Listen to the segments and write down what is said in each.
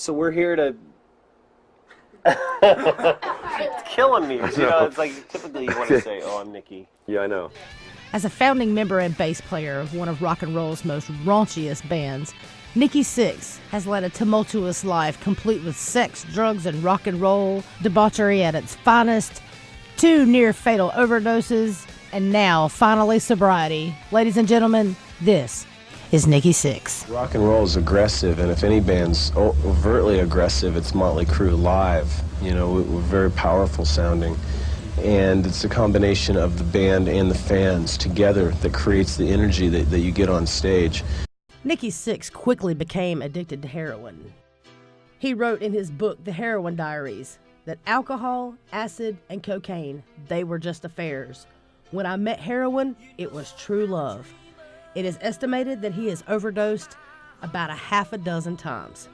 So we're here to... It's killing me. You know, it's like typically you want to say, oh, I'm Nikki. Yeah, I know. As a founding member and bass player of one of rock and roll's most raunchiest bands, Nikki Sixx has led a tumultuous life complete with sex, drugs, and rock and roll, debauchery at its finest, 2 near-fatal overdoses, and now, finally, sobriety. Ladies and gentlemen, this is Nikki Sixx. Rock and roll is aggressive, and if any band's overtly aggressive, it's Motley Crue live. You know, we're very powerful sounding. And it's a combination of the band and the fans together that creates the energy that you get on stage. Nikki Sixx quickly became addicted to heroin. He wrote in his book, The Heroin Diaries, that alcohol, acid, and cocaine, they were just affairs. When I met heroin, it was true love. It is estimated that he has overdosed about 6 times.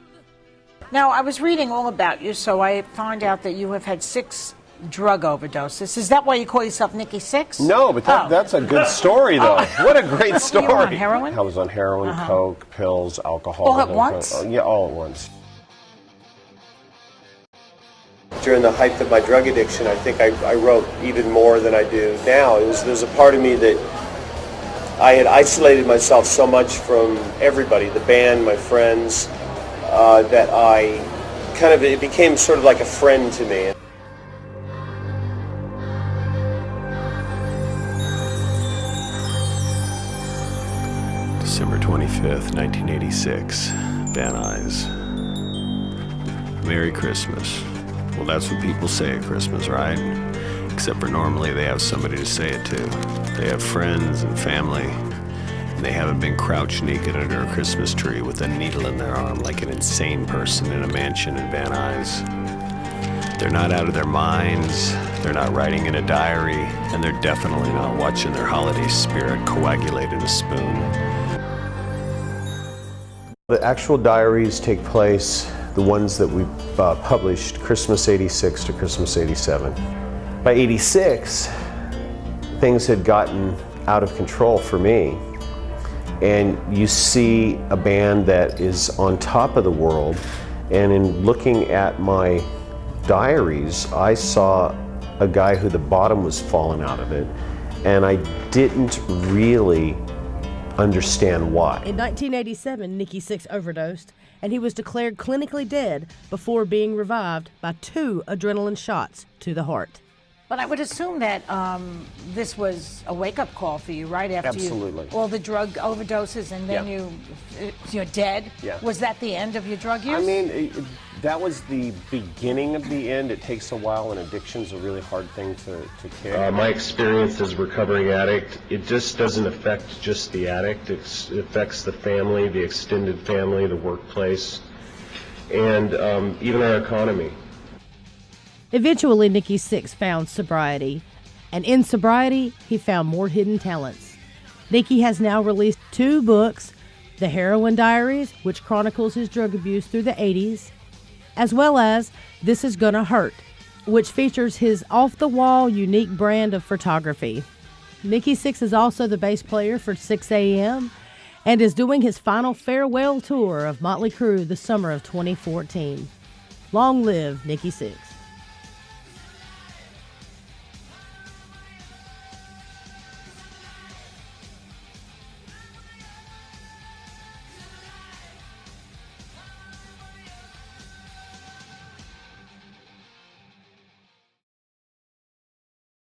Now, I was reading all about you, so I find out that you have had 6 drug overdoses. Is that why you call yourself Nikki Sixx? No, but that's a good story, though. What a great story. You were on heroin? I was on heroin, coke, pills, alcohol. All at once? Yeah, all at once. During the height of my drug addiction, I think I wrote even more than I do now. There's a part of me that I had isolated myself so much from everybody, the band, my friends, that it became sort of like a friend to me. December 25th, 1986, Van Nuys. Merry Christmas. Well, that's what people say at Christmas, right? Except for normally they have somebody to say it to. They have friends and family, and they haven't been crouched naked under a Christmas tree with a needle in their arm like an insane person in a mansion in Van Nuys. They're not out of their minds, they're not writing in a diary, and they're definitely not watching their holiday spirit coagulate in a spoon. The actual diaries take place, the ones that we published, Christmas '86 to Christmas '87. By '86, things had gotten out of control for me. And you see a band that is on top of the world, and in looking at my diaries, I saw a guy who the bottom was falling out of it, and I didn't really understand why. In 1987, Nikki Sixx overdosed, and he was declared clinically dead before being revived by 2 adrenaline shots to the heart. But I would assume that this was a wake-up call for you, right? After Absolutely. all the drug overdoses, and then you're dead. Yeah. Was that the end of your drug use? I mean, that was the beginning of the end. It takes a while, and addiction's a really hard thing to kick. My experience as a recovering addict, it just doesn't affect just the addict. It affects the family, the extended family, the workplace, and even our economy. Eventually, Nikki Sixx found sobriety, and in sobriety, he found more hidden talents. Nikki has now released 2 books, The Heroin Diaries, which chronicles his drug abuse through the 80s, as well as This Is Gonna Hurt, which features his off-the-wall, unique brand of photography. Nikki Sixx is also the bass player for 6 a.m. and is doing his final farewell tour of Motley Crue the summer of 2014. Long live Nikki Sixx.